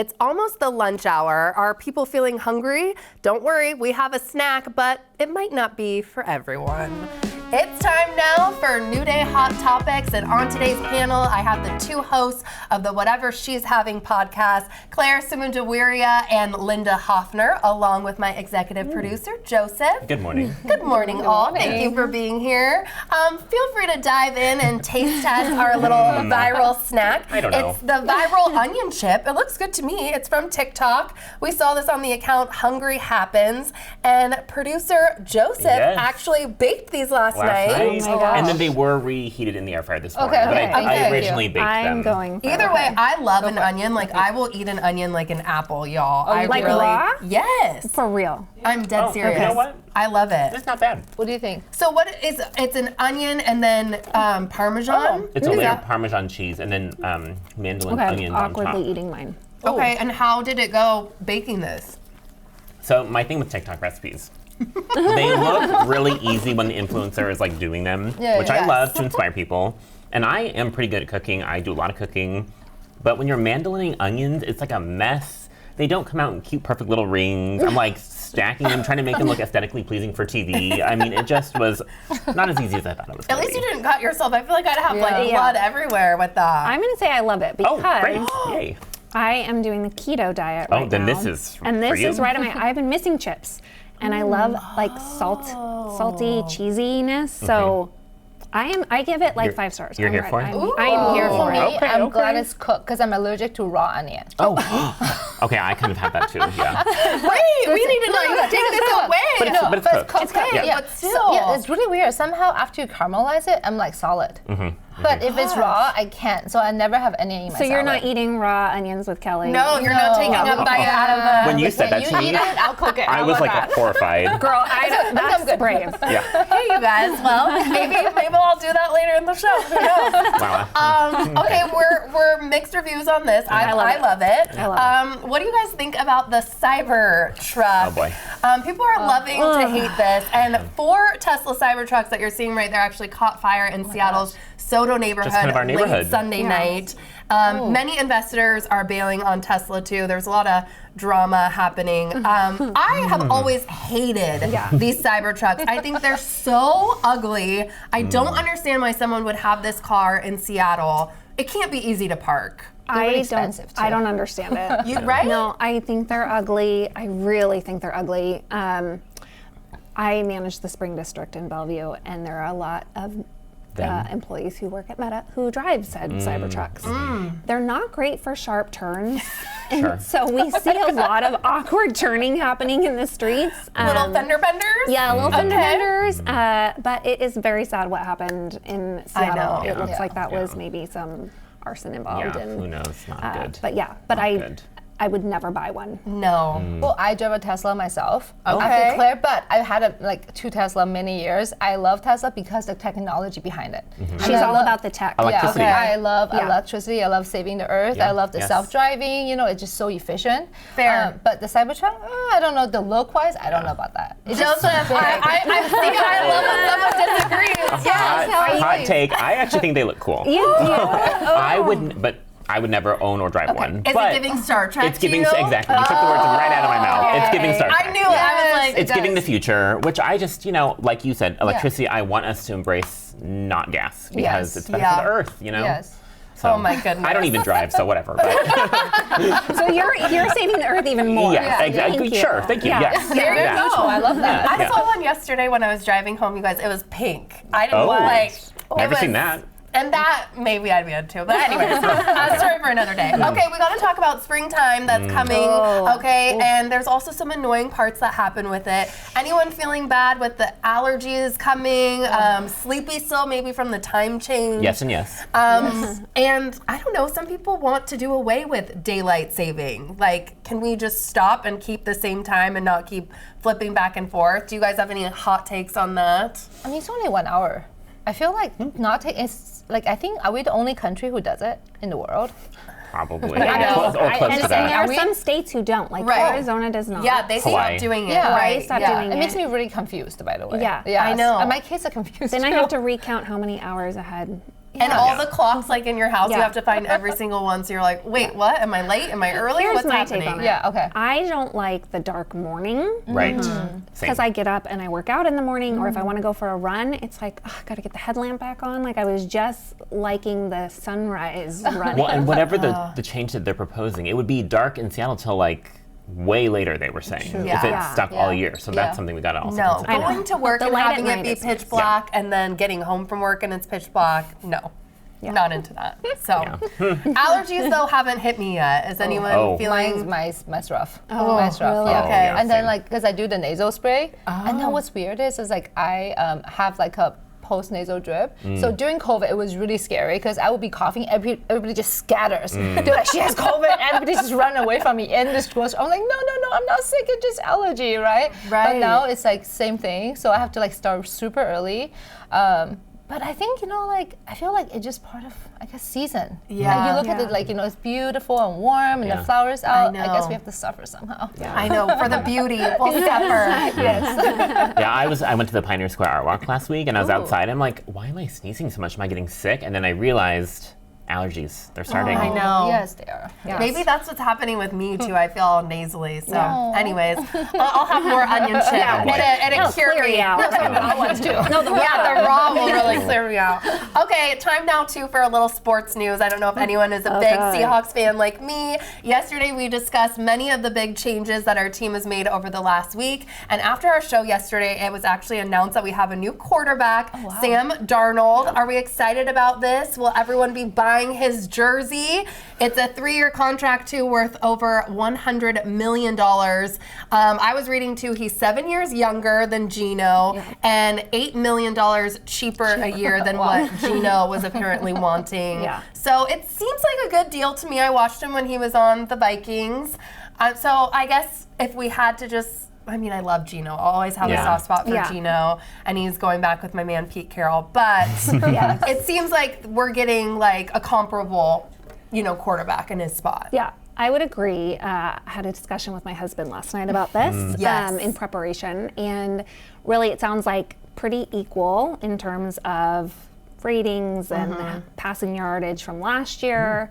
It's almost the lunch hour. Are people feeling hungry? Don't worry, we have a snack, but it might not be for everyone. It's time now for New Day Hot Topics, and on today's panel, I have the two hosts of the Whatever She's Having podcast, Claire Sumadiwirya and Linda Hoffner, along with my executive producer, Joseph. Good morning. Good morning, all. Thank you for being here. Feel free to dive in and taste test our little viral snack. I don't know. It's the viral onion chip. It looks good to me. It's from TikTok. We saw this on the account Hungry Happens, and producer Joseph actually baked these last night. Oh my gosh. And then they were reheated in the air fryer this morning. Okay. But I originally baked them. I'm going for Either way, I love an onion. Like, I will eat an onion like an apple, y'all. I like really, raw? Yes. For real. I'm dead serious. You know what? I love it. It's not bad. What do you think? So what is, it's an onion and then Parmesan? It's a layer of Parmesan cheese and then mandolin onions on top. Awkwardly eating mine. Okay, and how did it go baking this? So my thing with TikTok recipes, they look really easy when the influencer is like doing them, which I love to inspire people. And I am pretty good at cooking. I do a lot of cooking. But when you're mandolining onions, it's like a mess. They don't come out in cute, perfect little rings. I'm like stacking them, trying to make them look aesthetically pleasing for TV. I mean, it just was not as easy as I thought it was At going to least be. you didn't cut yourself. I feel like I'd have like blood everywhere with that. I'm going to say I love it because Oh, great. Yay. I am doing the keto diet right now. Oh, then this is And this for you. is right on my, I've been missing chips. And I love like salty cheesiness. So I give it like 5 stars. You're here for it? I am here for it. Okay, I'm okay. glad it's cooked because I'm allergic to raw onion. Oh, okay, I kind of have that too, yeah. Wait, we need to like take this away. But it's cooked. It's cooked. Yeah. But still. Yeah, it's really weird. Somehow after you caramelize it, I'm like solid. But if it's raw, I can't. So I never have any in my So you're not salad. eating raw onions with Kelly? No, you're not taking a bite out of the... When you said that to You me, eat it, I'll cook it. I was like horrified. Girl, that's brave. Yeah. Hey, you guys. Well, maybe I'll do that later in the show. Who knows? Wow. Okay, we're mixed reviews on this. I love it. I love What do you guys think about the Cybertruck? Oh boy. People are loving to hate this, and 4 Tesla Cybertrucks that you're seeing right there actually caught fire in Seattle's Soto neighborhood, kind of our neighborhood. late Sunday night. Many investors are bailing on Tesla too. There's a lot of drama happening. I have always hated these Cybertrucks. I think they're so ugly. I don't understand why someone would have this car in Seattle. It can't be easy to park. really expensive, too. I don't understand it. Right? No, I think they're ugly. I really think they're ugly. I manage the Spring District in Bellevue, and there are a lot of employees who work at Meta who drive said Cybertrucks. They're not great for sharp turns. And so we see a lot of awkward turning happening in the streets. Little fender benders? Yeah, little fender benders. But it is very sad what happened in Seattle. know. It looks like that was maybe some arson involved. Yeah, And, who knows? Not good. But good. I would never buy one. No. Well, I drove a Tesla myself. Okay. I declare, but I had like 2 Tesla many years. I love Tesla because the technology behind it. She's all about the tech. Electricity. I love electricity. I love saving the earth. Yeah. I love the Yes. self-driving. You know, it's just so efficient. Fair. But the Cybertruck, I don't know. The look-wise, I don't know about that. It's just Joseph, big. I love when someone disagrees. Hot take. I actually think they look cool. You do? I would never own or drive one. Is but it giving Star Trek it's giving to you? exactly. You took the words right out of my mouth. It's giving Star Trek. I knew it. I was like, It's giving the future, which I just, like you said, electricity. I want us to embrace not gas because it's better for the earth. Yes. So, Oh my goodness. I don't even drive, so whatever. But So you're saving the earth even more. yeah, exactly. Thank you. Sure, thank you. Yeah. Yes. There you Yeah. go. I love that. I saw one yesterday when I was driving home, you guys. It was pink. I didn't Oh. like. Never it seen was- that. And that maybe I'd be into. But anyways, story for another day. Okay, we got to talk about springtime that's coming. Okay, and there's also some annoying parts that happen with it. Anyone feeling bad with the allergies coming? Sleepy still, maybe from the time change. Yes and yes. And I don't know, some people want to do away with daylight saving. Like, can we just stop and keep the same time and not keep flipping back and forth? Do you guys have any hot takes on that? I mean, it's only 1 hour. I feel like not take. It's like I think are we the only country who does it in the world? Probably. I know. Or close And to there that. are some states who don't, like Right. Arizona does not. Yeah, they Hawaii. stopped doing it. Yeah. Right. Stopped yeah. doing It it. makes me really confused, by the way. Yeah. Yes. I know. And my kids are confused. Then I too. have to recount how many hours ahead. And all the clocks like in your house, you Yeah. have to find every single one. So you're like, wait, what? Am I late? Am I early? Here's What's my happening? take on it. Yeah, okay. I don't like the dark morning. Right. Mm-hmm. Because I get up and I work out in the morning, or if I want to go for a run, it's like, oh, I gotta get the headlamp back on. Like I was just liking the sunrise running. Well, and whatever the change that they're proposing, it would be dark in Seattle till like way later, they were saying, if Yeah. it's stuck all year. So that's something we gotta also No, consider. going to work The and light at having it night be is pitch nice. black and then getting home from work and it's pitch black, no. Not into that. So, allergies though haven't hit me yet. Is anyone feeling? Mine's rough. Oh, mine's rough. really? Yeah. Okay. And then Same. like, because I do the nasal spray, and then what's weird is like I have like a post-nasal drip. So during COVID, it was really scary because I would be coughing, everybody just scatters. They're like, she has COVID, everybody just run away from me in this grocery. I'm like, no, I'm not sick, it's just allergy, right? But now it's like same thing, so I have to like start super early. But I think, like, I feel like it's just part of, I guess, season. Yeah. Like you look at it like, it's beautiful and warm and the flowers out. I guess we have to suffer somehow. I know, for the beauty, we'll suffer. Yeah, I went to the Pioneer Square Art Walk last week, and I was outside. I'm like, why am I sneezing so much? Am I getting sick? And then I realized allergies. They're starting. I know. Yes, they are. Yes. Maybe that's what's happening with me too. I feel nasally. So, anyways, I'll have more onion chip. And it cure clear me. you out. The raw ones too. No, the raw will really clear me out. Okay, time now too for a little sports news. I don't know if anyone is a big Seahawks fan like me. Yesterday we discussed many of the big changes that our team has made over the last week. And after our show yesterday, it was actually announced that we have a new quarterback, Sam Darnold. Are we excited about this? Will everyone be buying his jersey? It's a 3-year contract too, worth over $100 million. I was reading too, he's 7 years younger than Gino and $8 million cheaper a year than what Gino was apparently wanting. So it seems like a good deal to me. I watched him when he was on the Vikings. So I guess if we had to just, I love Gino. I'll always have a soft spot for Gino, and he's going back with my man Pete Carroll. But it seems like we're getting like a comparable, quarterback in his spot. Yeah, I would agree. I had a discussion with my husband last night about this in preparation, and really it sounds like pretty equal in terms of ratings and passing yardage from last year.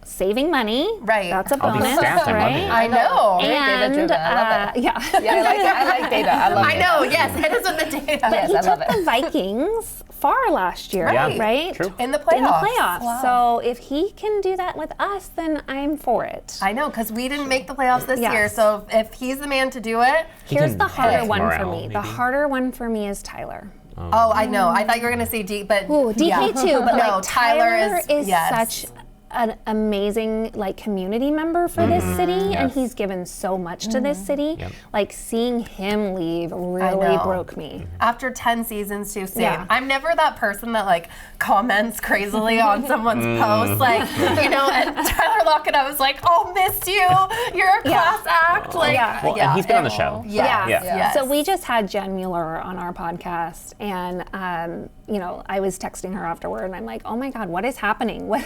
Saving money, Right? That's a All these bonus, stats, I'm right? loving it. I know. And data-driven. I love it. yeah, I like data. I love it. I know. Yes, it is with the data. Yes, he I love took it. the Vikings far last year, Right. right? True. In the playoffs. In the playoffs. So if he can do that with us, then I'm for it. I know, because we didn't make the playoffs this Yes. year. So if he's the man to do it. Here's can the harder help one for morale, me. The maybe. harder one for me is Tyler. Oh, I know. I thought you were going to say D, but Ooh, DK too, but no, like Tyler is yes. such an amazing community member for this city, and he's given so much to this city. Yep. Like seeing him leave really know. broke me. After 10 seasons too, same. Yeah. I'm never that person that comments crazily on someone's post. And Tyler Lockett, I was like, oh, missed you. You're a class act. Well, and he's been on the show. Yes. So we just had Jen Mueller on our podcast, and I was texting her afterward, and I'm like, oh my God, what is happening? What?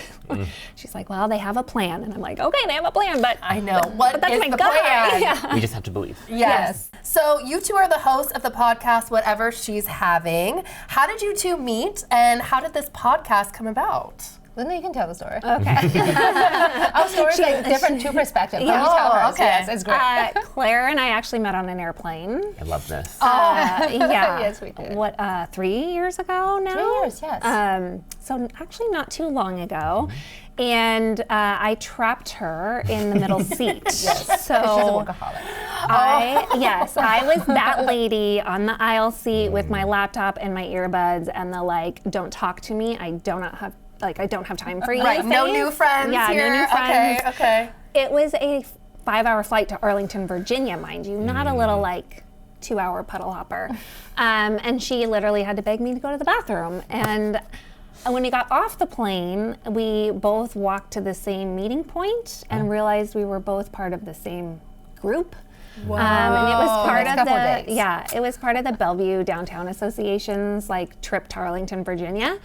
She's like, well, they have a plan, and I'm like, okay, they have a plan, but I know. but that's is my the guy. plan? Yeah. We just have to believe. Yes. So you two are the hosts of the podcast, Whatever She's Having. How did you two meet, and how did this podcast come about? Linda, you can tell the story. Okay. Our stories are different, two perspectives. Yeah. Let me tell Oh, hers. okay. Yes, it's great. Claire and I actually met on an airplane. I love this. Yeah. Yes, we did. What, 3 years ago now? 3 years, yes. So actually not too long ago. And I trapped her in the middle seat. Yes. So She's a workaholic. I was that lady on the aisle seat with my laptop and my earbuds and the don't talk to me. I don't have time for you. Right. No face. new friends Yeah, here. no new friends. Okay. It was a 5-hour flight to Arlington, Virginia, mind you, not a little 2-hour puddle hopper. And she literally had to beg me to go to the bathroom. And when we got off the plane, we both walked to the same meeting point and realized we were both part of the same group. And it was part Next of couple the days. it was part of the Bellevue Downtown Association's trip to Arlington, Virginia.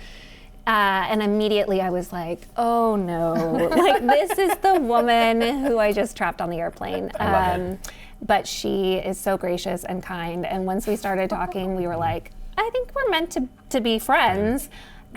And immediately I was like, oh no, this is the woman who I just trapped on the airplane. I love it. But she is so gracious and kind. And once we started talking, we were like, I think we're meant to be friends.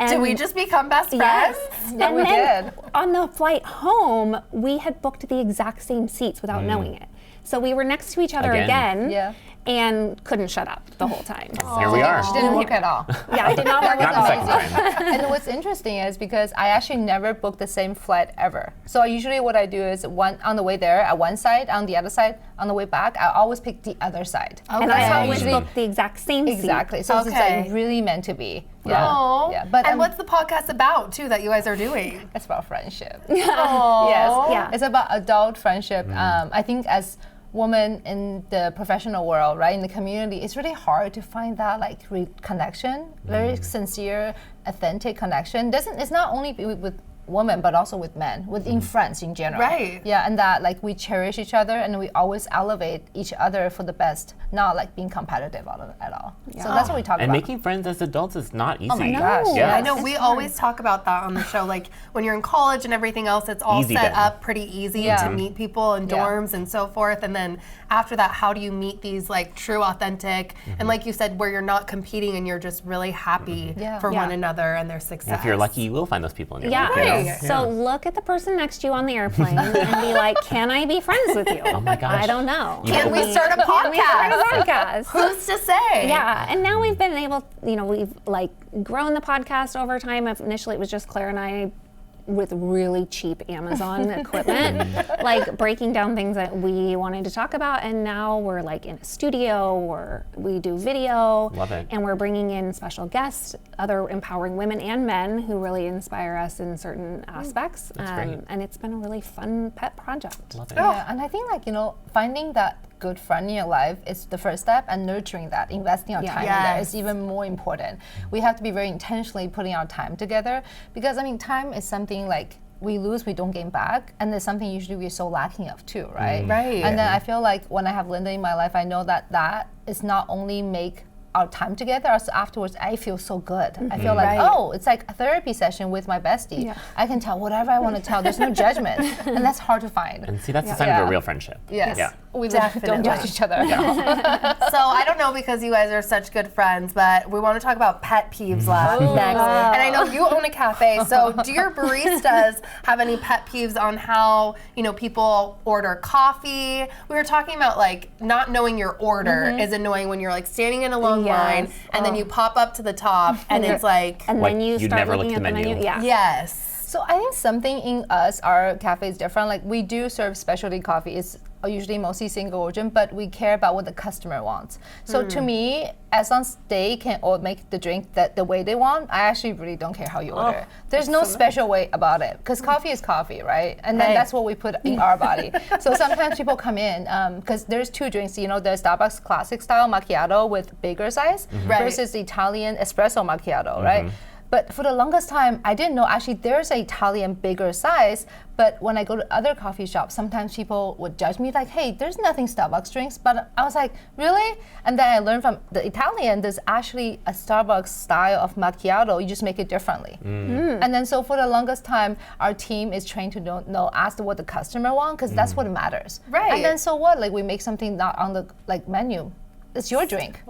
Did we just become best friends? Yes. Yeah, And we then did. on the flight home, we had booked the exact same seats without knowing it. So we were next to each other again. Yeah. And couldn't shut up the whole time. Here we are. She didn't work at all. Yeah, I did not work Not the second time. And what's interesting is because I actually never book the same flight ever. So usually what I do is one on the way there at one side, on the other side, on the way back, I always pick the other side. And I always usually- book the exact same seat. Exactly. So it's Okay. like really meant to be. Yeah. Aw. Yeah. But and what's the podcast about too that you guys are doing? it's about friendship. Aw. Yes. Yeah. It's about adult friendship. I think as women in the professional world, right, in the community, it's really hard to find that like connection, very sincere, authentic connection. It's not only with women, but also with men, within friends in general. Right. Yeah, and that like we cherish each other and we always elevate each other for the best, not like being competitive at all. So that's what we talk And about. making friends as adults is not easy. Oh my gosh. Yeah. I know we always talk about that on the show. Like when you're in college and everything else, it's all Easy set then. up pretty easy Yeah. to meet people in Yeah. dorms and so forth. And then after that, how do you meet these like true, authentic, and like you said, where you're not competing and you're just really happy Yeah. for Yeah. one another and their success. If you're lucky, you will find those people in your Yeah. life. you know? Right. So look at the person next to you on the airplane and be like, can I be friends with you? Oh my gosh. I don't know. Can we start a Can we start a podcast? podcast? Who's to say? Yeah, and now we've been able, we've like grown the podcast over time. Initially, it was just Claire and I with really cheap Amazon equipment, like breaking down things that we wanted to talk about. And now we're like in a studio, or we do video. Love it. And we're bringing in special guests, other empowering women and men who really inspire us in certain aspects. That's great. And it's been a really fun pet project. Love it. Yeah, and I think like, finding that good friend in your life is the first step, and nurturing that, investing our Yeah. time in that Yes. is even more important. We have to be very intentionally putting our time together, because time is something like we lose, we don't gain back, and there's something usually we're so lacking of too, right? Right. And then I feel like when I have Linda in my life, I know that is not only make our time together, also afterwards I feel so good. I feel like, Right. it's like a therapy session with my bestie. Yeah. I can tell whatever I want to tell. There's no judgment, and that's hard to find. And see, that's the sign of Yeah. a real friendship. Yes. Yeah. We Definitely. don't judge each other. So I don't know, because you guys are such good friends, but we want to talk about pet peeves next. And I know you own a cafe, so do your baristas have any pet peeves on how people order coffee? We were talking about like not knowing your order is annoying when you're like standing in a long line Yes. and then you pop up to the top and it's like And Like, then you you'd start never looking look at at the the menu. menu. Yeah. yes. So I think something in us, our cafe is different. Like we do serve specialty coffee. It's usually mostly single origin, but we care about what the customer wants. So to me, as long as they can make the drink the way they want, I actually really don't care how you order. There's no special way about it, because coffee is coffee, right? And then Right. that's what we put in our body. So sometimes people come in, because there's two drinks, the Starbucks classic style macchiato with bigger size Right. versus the Italian espresso macchiato, right? But for the longest time, I didn't know actually there's an Italian bigger size. But when I go to other coffee shops, sometimes people would judge me like, hey, there's nothing Starbucks drinks. But I was like, really? And then I learned from the Italian, there's actually a Starbucks style of macchiato. You just make it differently. And then so for the longest time, our team is trained to ask what the customer wants, because that's what matters. Right. And then so what? Like we make something not on the menu. It's your drink.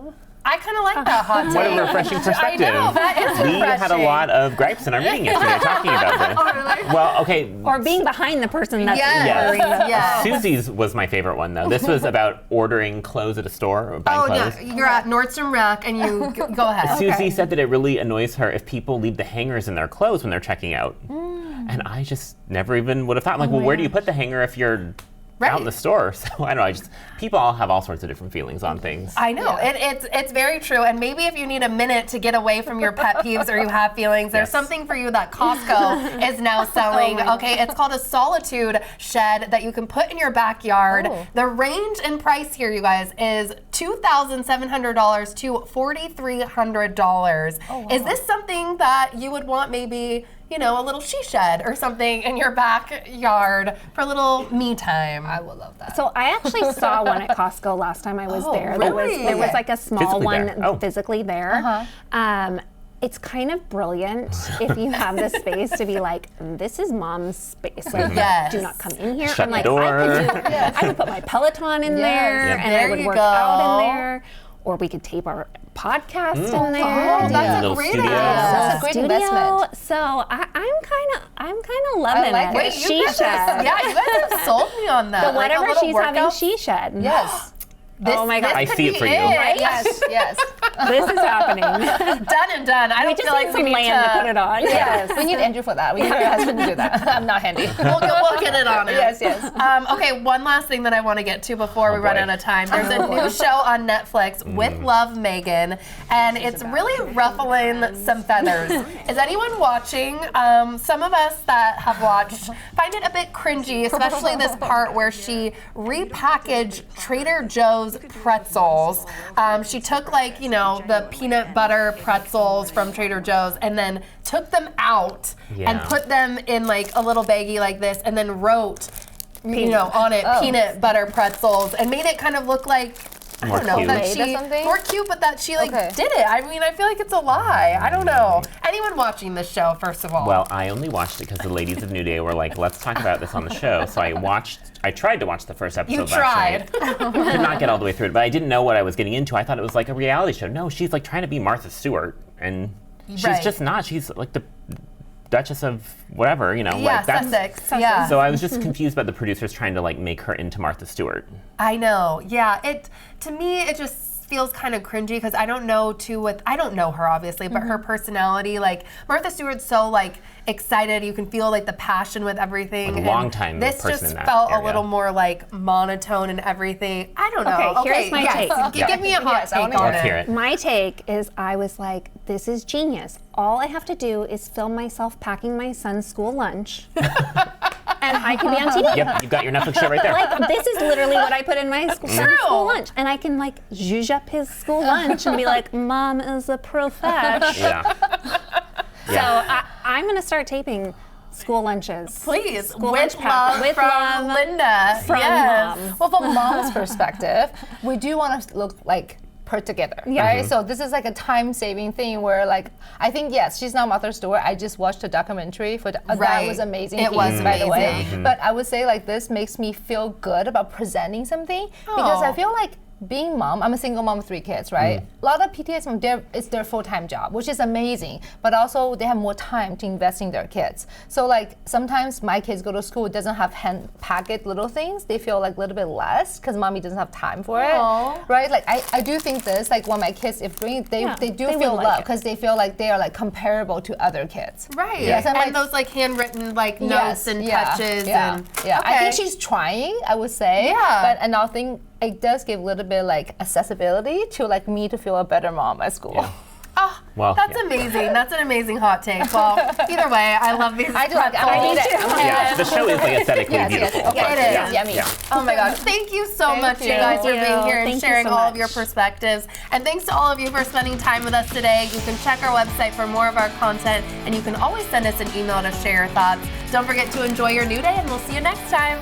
I kind of like that hot take. What a refreshing perspective. I know, that is We had a refreshing. lot of gripes in our meeting yesterday talking about this. Oh, really? Well, okay. Or being behind the person that's Yes. ordering the Yes. Susie's was my favorite one, though. This was about ordering clothes at a store or buying Oh, clothes. no, you're at Nordstrom Rack and you go ahead. Susie said that it really annoys her if people leave the hangers in their clothes when they're checking out. And I just never even would have thought, like, well, where do you put the hanger if you're out in the store? So I don't know, people all have all sorts of different feelings on things. I know, it's very true. And maybe if you need a minute to get away from your pet peeves or you have feelings, there's Yes. something for you that Costco is now selling. Okay, it's called a solitude shed that you can put in your backyard. Oh. The range in price here, you guys, is $2,700 to $4,300. Oh, wow. Is this something that you would want maybe, a little she shed or something in your backyard for a little me time? I would love that. So I actually saw one at Costco last time I was Oh, there. really? There was like a small Physically one there. Oh. physically there. It's kind of brilliant if you have the space to be like, this is mom's space. Like, Yes. do not come in here. Shut I'm the like, door. I could put my Peloton in there, Yes. and There I would you work go. out in there. or we could tape our podcast in there. Oh, that's a Little great studio. idea. That's a great investment. So I'm kind of loving like it. it. Wait, She you guys, shed. yeah, you guys have sold me on that. But Like a whatever little she's having, workout. she shed. Yes. Oh my God. I could see it be for you. Right? Yes. Yes. This is happening. Done and done. I We don't just feel like need we some need land to put it on. Yes. We need Andrew for that. We need her husband to do that. I'm not handy. We'll get it on it. Yes, yes. Okay, one last thing that I want to get to before we run boy. out of time. There's a new show on Netflix, With Love, Meghan, and it's really ruffling some feathers. Is anyone watching? Some of us that have watched find it a bit cringy, especially this part where she repackaged Trader Joe's pretzels. She took the peanut butter pretzels from Trader Joe's and then took them out and put them in like a little baggie like this and then wrote on it peanut butter pretzels and made it kind of look like More that cute. she something? more cute, but that she Okay. did it. I mean, I feel like it's a lie. I don't know. Anyone watching this show, first of all? Well, I only watched it because the ladies of New Day were like, let's talk about this on the show. So I tried to watch the first episode You last tried. night. Did not get all the way through it, but I didn't know what I was getting into. I thought it was like a reality show. No, she's like trying to be Martha Stewart, and she's Right. just not. She's like the Duchess of whatever, Yeah, like that's. Sussex. Yeah. So I was just confused about the producers trying to like make her into Martha Stewart. I know. Yeah. To me, it just feels kind of cringy because I don't know I don't know her obviously, but her personality, like Martha Stewart's so like excited. You can feel like the passion with everything. Like a long-time This person just in that felt area. a little more like monotone and everything. I don't know. Okay, here's my take. Give me a hot Yes, I wanna take on Let's hear it. My take is I was like, this is genius. All I have to do is film myself packing my son's school lunch. And I can be on TV. Yep, you've got your Netflix show right there. Like, this is literally what I put in my son's school lunch. And I can like zhuzh up his school lunch and be like, Mom is a profesh. Yeah. So I'm going to start taping school lunches. Please, School with lunch pack. love With from love Linda. from yes. Mom. Well, from mom's perspective, we do want to look like put together, right? So this is like a time-saving thing where, like, I think yes, she's not Martha Stewart. I just watched a documentary for that Right. was amazing. It was by the way. amazing. But I would say like this makes me feel good about presenting something because I feel like being mom, I'm a single mom with 3 kids, right? A lot of PTAs from it's their full-time job, which is amazing, but also they have more time to invest in their kids. So like sometimes my kids go to school, it doesn't have hand-packed little things. They feel like a little bit less because mommy doesn't have time for it, right? Like I do think this, like when my kids, if they do they feel will like love it. because they feel like they are like comparable to other kids. Right. Yes, and like- those like handwritten like notes Yes, and yeah, touches yeah, and yeah. I Okay. think she's trying, I would say. Yeah. But and I think it does give a little bit like accessibility to like me to feel a better mom at school. Yeah. Oh, Well, that's yeah. amazing. That's an amazing hot take. Well, either way, I love these. I do like it. I'm gonna eat it. I'm gonna eat Yeah, it. the show is like aesthetically Yes, yes, beautiful. yes, but it is. yeah, Yummy. yeah. Oh my gosh. Thank you so Thank much, you you. guys, for Thank being you. here and Thank you sharing so all of much. your perspectives. And thanks to all of you for spending time with us today. You can check our website for more of our content, and you can always send us an email to share your thoughts. Don't forget to enjoy your new day, and we'll see you next time.